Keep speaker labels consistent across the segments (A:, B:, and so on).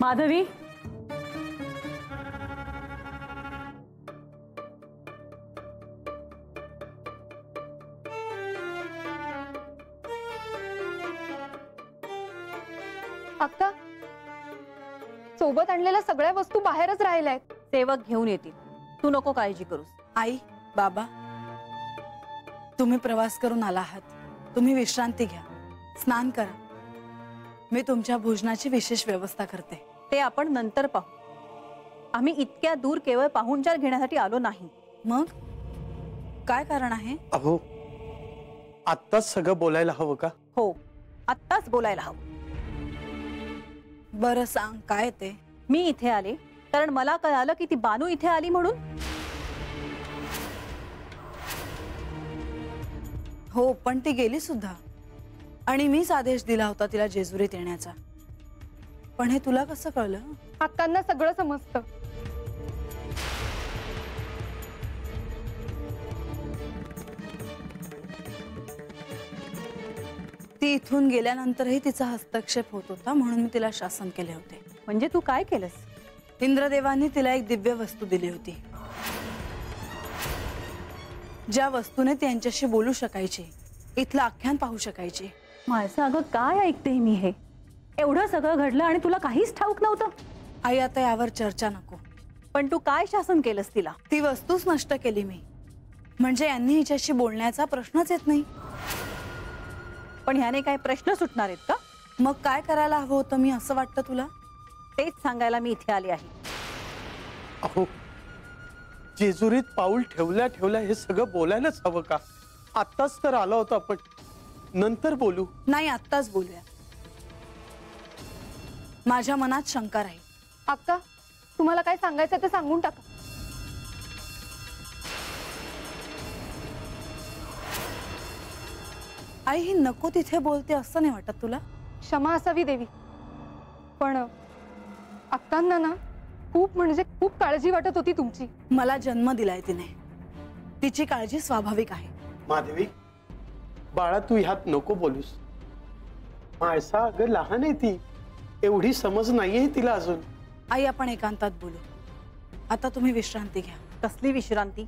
A: माधवी,
B: अक्का, सोबत आणलेल्या सगळ्या वस्तू बाहेरच राहिल्यात.
A: सेवक घेऊन येतील, तू नको काळजी करूस.
C: आई, बाबा, तुम्ही प्रवास करून आला आहात, तुम्ही विश्रांती घ्या, स्नान करा. मी तुमच्या भोजनाची विशेष व्यवस्था करते.
A: ते आपण नंतर पाहू. आम्ही इतक्या दूर केवळ पाहुणचार घेण्यासाठी आलो नाही.
C: मग काय कारण आहे?
D: अहो, आत्ताच सगळं बोलायला हवं का?
A: हो, आत्ताच बोलायला हवं.
C: बरं सांग, काय ते?
A: मी इथे आले कारण मला कळालं की ती बानू इथे आली म्हणून.
C: हो, पण ती गेली सुद्धा आणि मीच आदेश दिला होता तिला जेजुरीत येण्याचा. पण हे तुला कसं कळलं?
B: अक्कांना सगळं समजतं.
C: ती इथून गेल्यानंतरही तिचा हस्तक्षेप होत होता, म्हणून मी तिला शासन केले होते.
A: म्हणजे तू काय केलंस?
C: इंद्रदेवांनी तिला एक दिव्य वस्तू दिली होती, ज्या वस्तूने ती यांच्याशी बोलू शकायची, इथलं आख्यान पाहू शकायची.
A: माझं अगं काय ऐकते मी हे? एवढं सगळं घडलं आणि तुला काहीच ठाऊक नव्हतं?
C: आई, आता यावर चर्चा नको.
A: पण तू काय शासन केलंस तिला?
C: ती वस्तूच नष्ट केली मी, म्हणजे यांनी हिच्याशी बोलण्याचा प्रश्नच येत नाही.
A: पण ह्याने काय प्रश्न सुटणार आहेत का?
C: मग काय करायला हवं होतं मी, असं वाटतं तुला?
A: तेच सांगायला मी इथे आले आहे.
D: अहो, जेजुरीत पाऊल ठेवल्या ठेवल्या हे सगळं बोलायलाच हवं का? आत्ताच तर आलो होतो आपण, नंतर बोलू.
C: नाही, आत्ताच बोलूया. माझ्या मनात शंका राहील.
B: अक्का, तुम्हाला काय सांगायचं ते सांगून टाका.
C: आई, ही नको तिथे बोलते असं नाही वाटत तुला?
B: क्षमा असावी देवी, पण अक्कांना ना खूप म्हणजे खूप काळजी वाटत होती तुमची.
C: मला जन्म दिलाय तिने, तिची काळजी स्वाभाविक आहे.
D: माधवी, बाळा, तू ह्यात नको बोलूस. माळसा अगं लहान आहे ती, एवढी समज नाहीये तिला अजून.
C: आई, आपण एकांतात बोलू. आता तुम्ही विश्रांती घ्या.
A: कसली विश्रांती?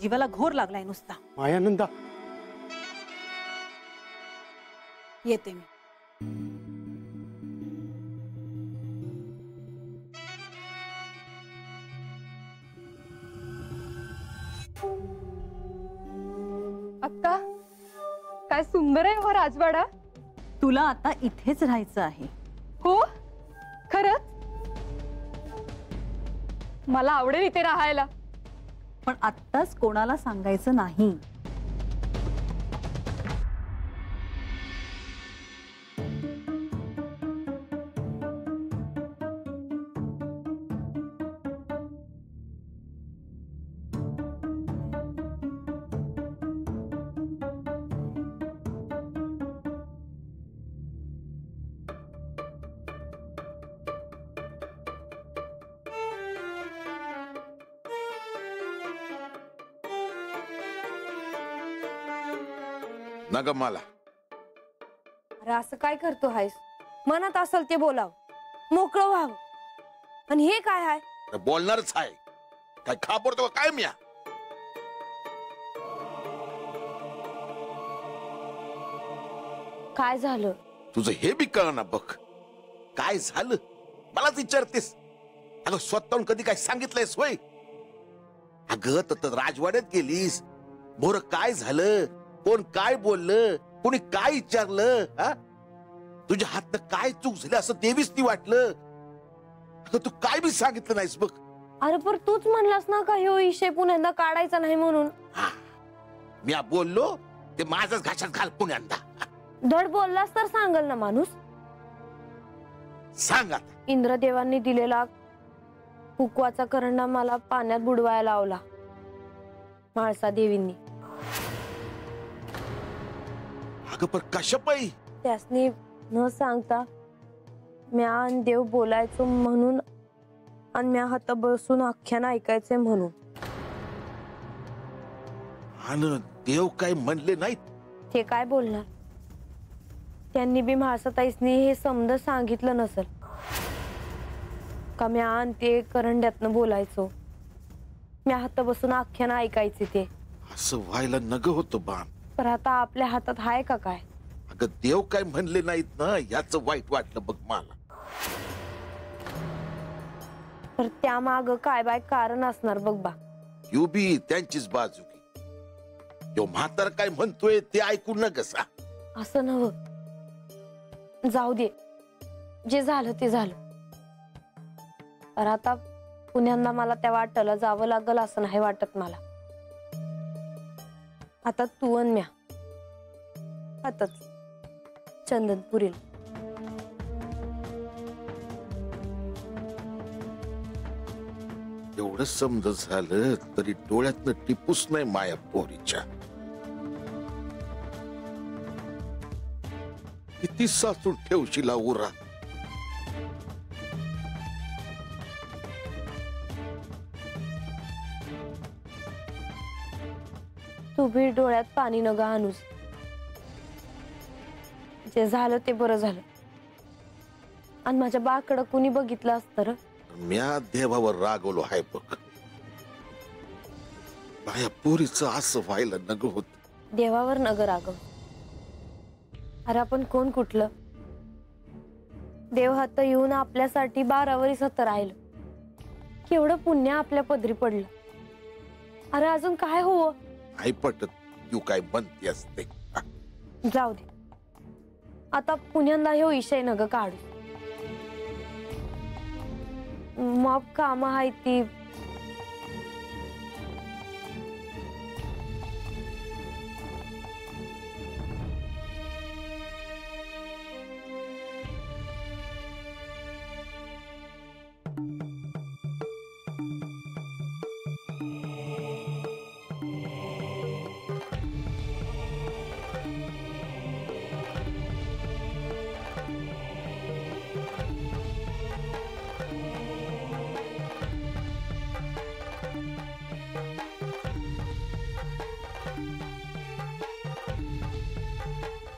A: जीवाला घोर लागलाय नुसता.
D: मायानंदा,
C: येते मी.
B: अक्का, काय सुंदर आहे हा राजवाडा.
A: तुला आता इथेच राहायचं आहे.
B: हो, खरंच मला आवडेल इथे राहायला.
A: पण आत्ताच कोणाला सांगायचं नाही.
E: नग मला.
F: अरे असं काय करतो हायस? मनात असेल ते बोलाव, मोकळं व्हावं. आणि हे काय आहे?
E: बोलणारच आहे. काय खापरतो काय म्या?
F: काय झालं?
E: तुझं हे बी कळना बघ. काय झालं मलाच विचारतेस? अगं स्वतःहून कधी काय सांगितलंयस होय? अगं तर राजवाड्यात गेलीस, बोर काय झालं, कोण काय बोललं, कोणी काय विचारलं, तुझ्या हातनं काय चूक झाली असं देवीच ती वाटलं. अगं तू काय बी सांगितलं नाहीस बघ.
F: अरे पण तूच म्हणलास ना का ह्यो विषय पुन्हा काढायचा नाही म्हणून.
E: मी बोललो ते माझ्याच घाशात घाल पुण्यांदा.
F: धड बोललास तर सांगल ना माणूस.
E: सांग आता.
F: इंद्रदेवांनी दिलेला हुकवाचा करंडा मला पाण्यात बुडवायला लावला म्हाळसा देवींनी.
E: अगं पण कशापायी?
F: त्यासनी न सांगता म्या आणि देव बोलायचो म्हणून, आणि म्या हात बसून आख्यान ऐकायचे म्हणून.
E: आणि देव काय म्हणले नाहीत?
F: ते काय बोलणार? त्यांनी बी म्हाळसाताईसनी हे समज सांगितलं नसल का म्या आणि ते करंड्यातनं बोलायचो, म्या हात बसून आख्यानं ऐकायचे ते.
E: असं व्हायला नग होतं बाण.
F: पर आता आपल्या हातात हाय का काय?
E: अगं देव काय म्हणले नाहीत ना, याच वाईट वाटलं बघ मला.
F: तर त्या माग काय बाय कारण असणार बघ बा.
E: यू बी त्यांचीच बाजू घे. यो म्हातार काय म्हणतोय ते ऐकून न कसा.
F: असं नव, जाऊ दे, जे झालं ते झालं. तर आता पुण्यांदा मला त्या वाटेला जावं लागल असं नाही वाटत मला. आता तू आणि म्या आताच चंदनपुरील.
E: एवढं समज झालं तरी डोळ्यातनं टिपूस नाही माया पोरीच्या. किती साचून ठेवशीला उरा.
F: तू भी डोळ्यात पाणी न गा आणूस. जे झालं ते बरं झालं. आणि माझ्या बाकडं कुणी बघितलं असतं र.
E: म्या देवावर रागवलो हाय बघ. माया पोरीचं असं व्हायला नग होत.
F: देवावर नगर आगव. अरे आपण कोण कुठलं. देव हात येऊन आपल्यासाठी 12 वर्ष हात राहिलं. केवढं पुण्य आपल्या पदरी पडलं. अरे अजून काय हो.
E: आई पटत तू काय बनती असते.
F: जाऊ दे, आता पुण्यांदा ह्यो विषय नग काढू. मग काम आहे ती.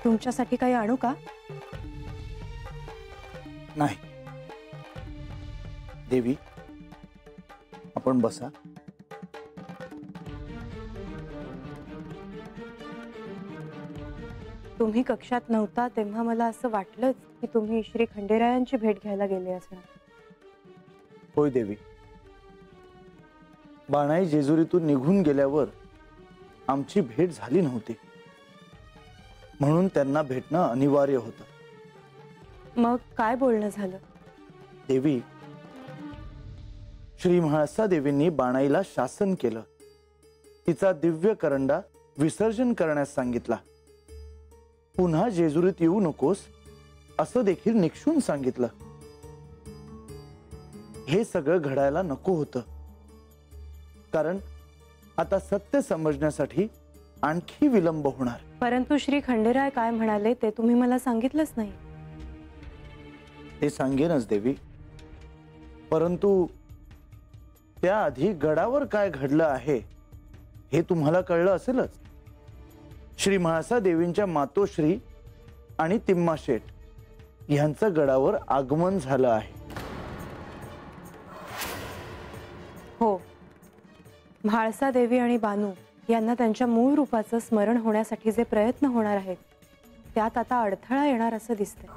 A: तुमच्यासाठी काही आणू का?
G: नाही देवी, आपण बसा.
A: तुम्ही कक्षात नव्हता तेव्हा मला असं वाटलंच की तुम्ही श्री खंडेरायांची भेट घ्यायला गेले असणार.
G: होय देवी, बाणाई जेजुरीतून निघून गेल्यावर आमची भेट झाली नव्हती, म्हणून त्यांना भेटणं अनिवार्य होतं.
A: मग काय बोलणं झालं?
G: देवी, श्री म्हाळसा देवींनी बाणाईला शासन केलं. तिचा दिव्य करंडा विसर्जन करण्यास सांगितला. पुन्हा जेजुरीत येऊ नकोस असं देखील निक्षून सांगितलं. हे सगळं घडायला नको होतं, कारण आता सत्य समजण्यासाठी आणखी विलंब होणार.
A: परंतु श्री खंडेराय काय म्हणाले ते तुम्ही मला सांगितलंच नाही.
G: ते सांगेनच देवी, परंतु त्याआधी गडावर काय घडलं आहे हे तुम्हाला कळलं असेलच. श्री म्हाळसा देवींच्या मातोश्री आणि तिम्मा शेठ यांचं गडावर आगमन झालं आहे.
A: हो, म्हाळसा देवी आणि बानू यांना त्यांच्या मूळ रूपाचं स्मरण होण्यासाठी जे प्रयत्न होणार आहेत त्यात आता अडथळा येणार असं दिसतंय.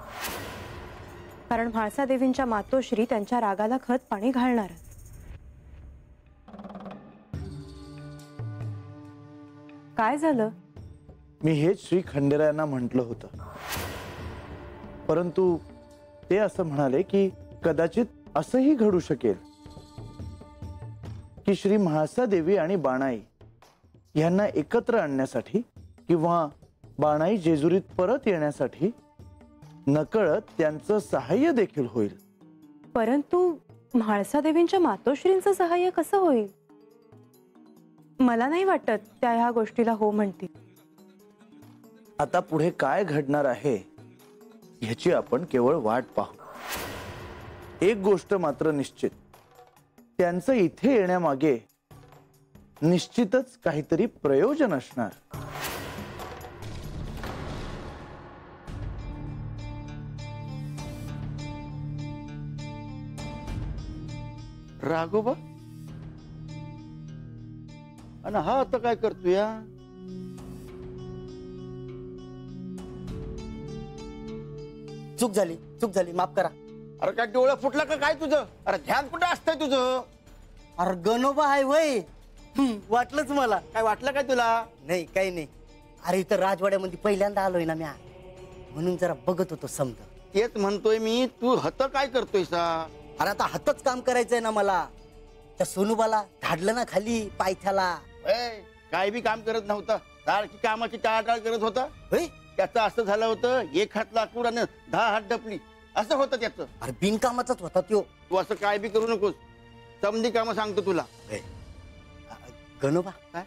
A: कारण म्हाळसा देवींच्या मातोश्री त्यांच्या रागाला खत पाणी घालणार. काय झालं?
G: मी हेच श्री खंडेरायांना म्हटलं होतं, परंतु ते असं म्हणाले की कदाचित असंही घडू शकेल की श्री म्हाळसा देवी आणि बाणाई यांना एकत्र आणण्यासाठी किंवा बाणाई जेजुरीत परत येण्यासाठी नकळत त्यांचं सहाय्य देखील होईल.
A: परंतु म्हाळसा देवींच्या मातोश्रींचं सहाय्य कसं होईल? मला नाही वाटत त्या ह्या गोष्टीला हो म्हणतील.
G: आता पुढे काय घडणार आहे ह्याची आपण केवळ वाट पाहू. एक गोष्ट मात्र निश्चित, त्यांचं इथे येण्यामागे निश्चितच काहीतरी प्रयोजन असणार.
H: राघोबा आणि हा आता काय करतो या?
I: चूक झाली माफ करा.
H: अरे काय डोळा फुटला का काय तुझं? अरे ध्यान कुठं असतंय तुझं?
I: अरे गणोबा आहे वय. वाटलंच मला.
H: काय वाटलं काय तुला?
I: नाही काही नाही. अरे इथं राजवाड्यामध्ये पहिल्यांदा आलोय ना म्या, म्हणून जरा बघत होतो समजा.
H: तेच म्हणतोय मी, तू हत काय करतोय सा?
I: अरे आता हातच काम करायचंय ना मला. त्या सोनूबाला धाडलं ना खाली पायथ्याला.
H: काय बी काम करत नव्हता, सारखी कामाची टाळाटाळ करत होता.
I: होय
H: त्याचं असं झालं होतं, एक हात लाकूड आणि 10 हात डपली असं होतं त्याचं.
I: अरे बिनकामाचाच होता त्यो.
H: तू असं काय बी करू नकोस, समधी कामं सांगतो तुला.
I: गणोबा
H: काय?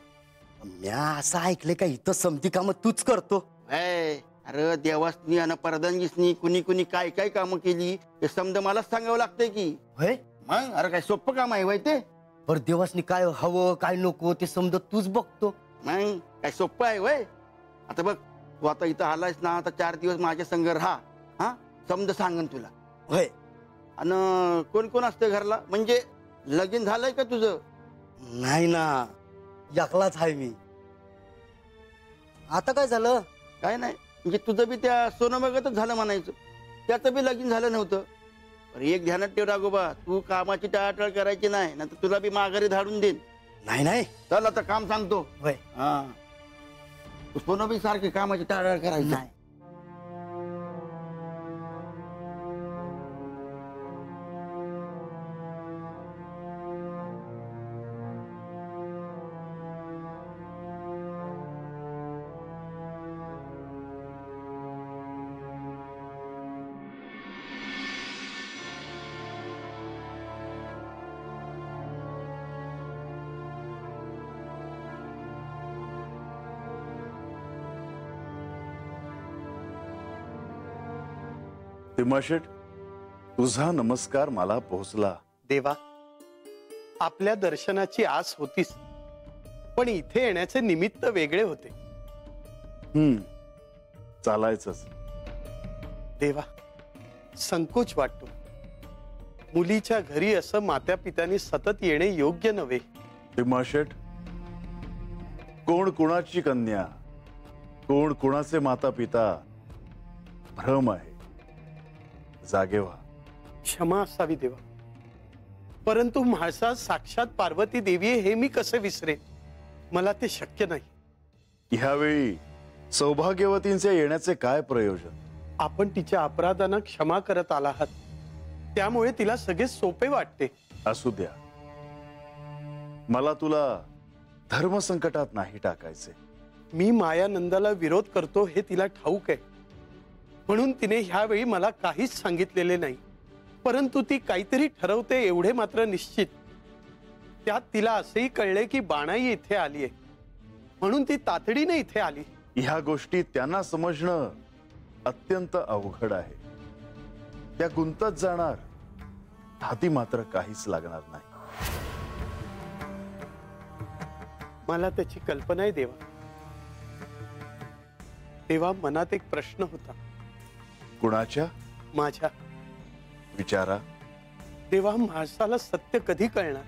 I: म्या असं ऐकलंय का इथं समधी कामं तूच करतो?
H: अरे देवासनी आणि परदानगीसनी कुणी कुणी काय काय कामं केली हे समजा मलाच सांगावं लागतंय की.
I: होय
H: मग अरे काय सोपं काम आहे वय ते?
I: पर देवासनी काय हवं काय नको ते समजा तूच बघतो.
H: मग काय सोपं आहे वय? आता बघ, तू आता इथं आलायस ना, आता 4 दिवस माझ्या संग राहा. हा समजा सांगन तुला.
I: होय
H: आणि कोण कोण असतं घरला? म्हणजे लगीन झालंय का तुझं?
I: नाही ना, एकलाच आहे मी. आता काय झालं?
H: काय नाही, म्हणजे तुझं बी त्या सोनोबागतच झालं म्हणायचं. त्याचं बी लगीन झालं नव्हतं. अरे एक ध्यानात ठेव राघोबा, तू कामाची टाळाटाळ करायची नाही, ना तुला बी माघारी धाडून देईन.
I: नाही नाही
H: चल आता काम सांगतो.
I: होय
H: हा, तू सोनोबी सारखी कामाची टाळाटाळ करायची
I: नाही.
G: तिमाशेट, तुझा नमस्कार मला पोहोचला.
D: देवा, आपल्या दर्शनाची आस होतीच, पण इथे येण्याचे निमित्त वेगळे होते.
G: चालायचंच.
D: देवा, संकोच वाटतो. मुलीच्या घरी असं मात्या पित्याने सतत येणे योग्य नव्हे.
G: तिमाशेट, कोण कुणाची कन्या, कोण कुणाचे माता पिता, भ्रम आहे. जागे व्हा.
D: क्षमा असावी देवा, परंतु म्हाळसा साक्षात पार्वती देवी आहे हे मी कसे विसरे? मला ते शक्य नाही.
G: ह्यावेळी सौभाग्यवतींचे येण्याचे काय प्रयोजन?
D: आपण तिच्या अपराधांना क्षमा करत आला आहात, त्यामुळे तिला सगळे सोपे वाटते.
G: असू द्या, मला तुला धर्मसंकटात नाही टाकायचे.
D: मी मायानंदाला विरोध करतो हे तिला ठाऊक आहे, म्हणून तिने ह्यावेळी मला काहीच सांगितलेले नाही. परंतु ती काहीतरी ठरवते एवढे मात्र निश्चित. त्यात तिला असेही कळले की बाणाई इथे आली आहे, म्हणून ती तातडीने इथे आली.
G: ह्या गोष्टी त्यांना समजणं अत्यंत अवघड आहे. त्या गुंतत जाणार, हाती मात्र काहीच लागणार नाही.
D: मला त्याची कल्पना आहे देवा. तेव्हा मनात एक प्रश्न होता.
G: कुणाच्या?
D: माझ्या.
G: विचारा.
D: तेव्हा म्हाळसाला सत्य कधी कळणार?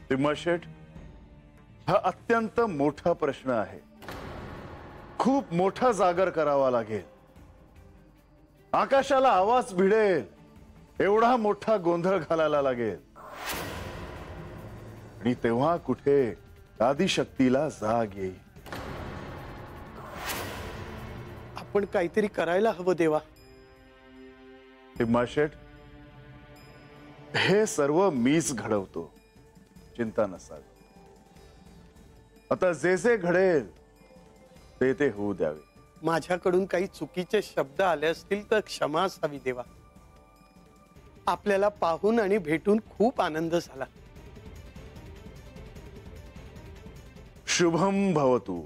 G: तिमाशेट, हा अत्यंत मोठा प्रश्न आहे. खूप मोठा जागर करावा लागेल. आकाशाला आवाज भिडेल एवढा मोठा गोंधळ घालायला लागेल. आणि तेव्हा कुठे आदिशक्तीला जाग येईल.
D: आपण काहीतरी करायला हवं देवा.
G: तिमाशेट, हे सर्व मीच घडवतो, चिंता नसावी. आता जे जे घडेल ते ते होऊ द्यावे.
D: माझ्याकडून काही चुकीचे शब्द आले असतील तर क्षमा असावी देवा. आपल्याला पाहून आणि भेटून खूप आनंद झाला.
G: शुभम भवतु.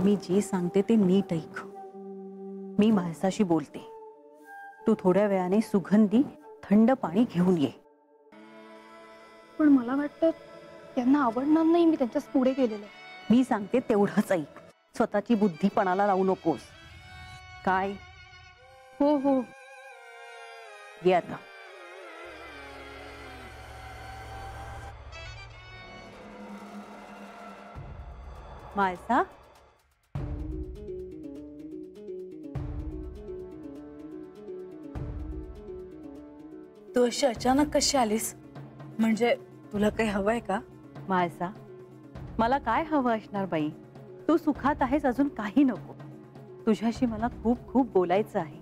J: मी जे सांगते ते नीट ऐक. मी म्हाळसाशी बोलते. तू थोड्या वेळाने सुगंधी थंड पाणी घेऊन ये.
B: पण मला वाटतं त्यांना आवडणार नाही मी त्यांच्याच पुढे गेलेलं.
J: मी सांगते तेवढंच ऐक. स्वतःची बुद्धी पणाला लावू नकोस. काय?
B: हो हो.
J: ये आता. म्हाळसा,
C: तू अशी अचानक कशी आलीस? म्हणजे तुला काही हवंय का?
J: म्हाळसा, मला काय हवं असणार बाई? तू सुखात आहेस, अजून काही नको. तुझ्याशी मला खूप खूप बोलायचं आहे.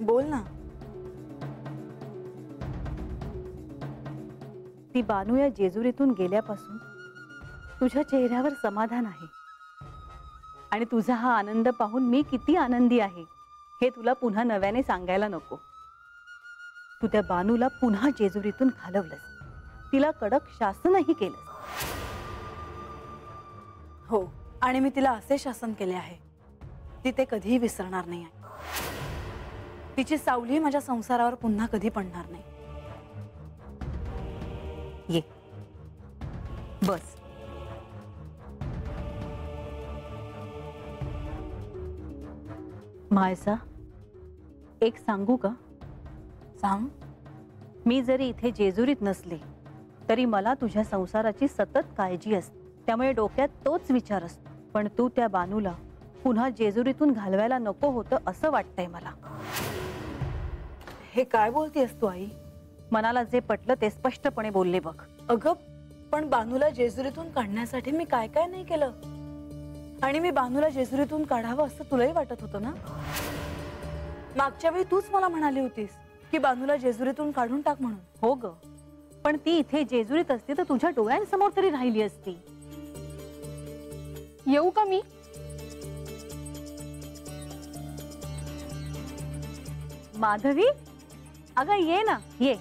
C: बोल ना.
J: ती बानू या जेजुरीतून गेल्यापासून तुझ्या चेहऱ्यावर समाधान आहे आणि तुझा हा आनंद पाहून मी किती आनंदी आहे हे तुला पुन्हा नव्याने सांगायला नको. तू त्या बानूला पुन्हा जेजुरीतून घालवलंस, तिला कडक शासनही केलंस.
C: हो, आणि मी तिला असे शासन केले आहे ती ते कधीही विसरणार नाही आहे. तिची सावली माझ्या संसारावर पुन्हा कधी पडणार नाही.
J: ये बस. म्हाळसा, एक सांगू का?
C: सांग.
J: मी जरी इथे जेजुरीत नसले तरी मला तुझ्या संसाराची सतत काळजी असते. त्यामुळे डोक्यात तोच विचार असतो. पण तू त्या बानूला पुन्हा जेजुरीतून घालवायला नको होतं असं वाटतंय मला.
C: हे काय बोलतेस तू आई?
J: मनाला जे पटलं ते स्पष्टपणे बोलले बघ.
C: अगं, पण बानूला जेजुरीतून काढण्यासाठी मी काय काय नाही केलं. आणि मी बानूला जेजुरीतून काढावं असं तुलाही वाटत होतं ना? मागच्या वेळी तूच मला म्हणाली होतीस की बानूला जेजुरीतून काढून टाक म्हणून.
J: हो ग, पण ती इथे जेजुरीत असती तर तुझ्या डोळ्यांसमोर तरी राहिली असती.
B: येऊ का मी?
J: माधवी, अगं ये ना, ये.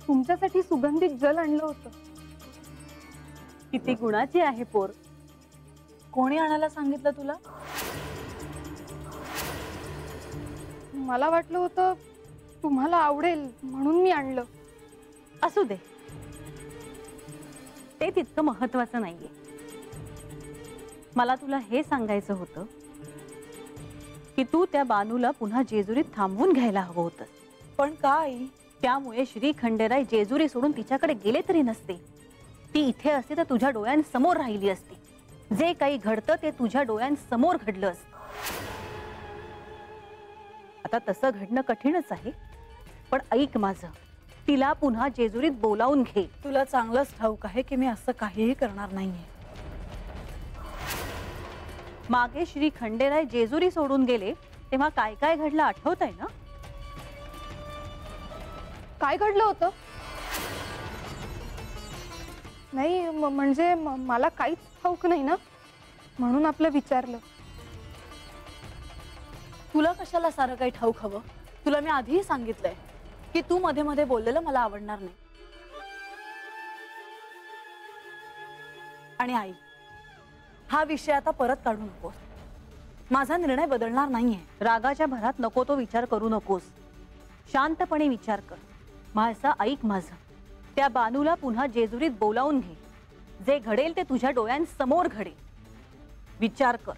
B: तुमच्यासाठी सुगंधित जल आणलं होतं.
J: किती गुणाची आहे पोर.
C: कोणी आणायला सांगितलं तुला?
B: मला वाटलं होतं तुम्हाला आवडेल म्हणून मी आणलं.
J: असू दे, ते तितकं महत्वाचं नाहीये. मला तुला हे सांगायचं होतं की तू त्या बानूला पुन्हा जेजुरीत थांबवून घ्यायला हवं होतं.
C: पण का आई?
J: त्यामुळे श्री खंडेराय जेजुरी सोडून तिच्याकडे गेले तरी नसते. ती इथे असते तर तुझ्या डोळ्यांसमोर राहिली असती. जे काही घडतं ते तुझ्या डोळ्यांसमोर घडलं असतं. आता तसं घडणं कठीणच आहे, पण ऐक माझं, तिला पुन्हा जेजुरीत बोलावून घे.
C: तुला चांगलंच ठाऊक आहे की मी असं काहीही करणार नाहीये.
J: मागे श्री खंडेराय जेजुरी सोडून गेले तेव्हा काय काय घडलं आठवतंय ना?
B: काय घडलं होतं? नाही म्हणजे मला काहीच ठाऊक नाही ना, म्हणून आपलं विचारलं.
C: तुला कशाला सारं काही ठाऊक हवं? तुला मी आधीही सांगितलंय की तू मध्ये मध्ये बोललेलं मला आवडणार नाही. आणि आई, हा विषय आता परत काढू नकोस. माझा निर्णय बदलणार नाहीये.
J: रागाच्या भरात नको तो विचार करू नकोस. शांतपणे विचार कर. म्हाळसा, ऐक माझं, त्या बानूला पुन्हा जेजुरीत बोलावून घे. जे घडेल ते तुझ्या डोळ्यांसमोर घडेल. विचार कर.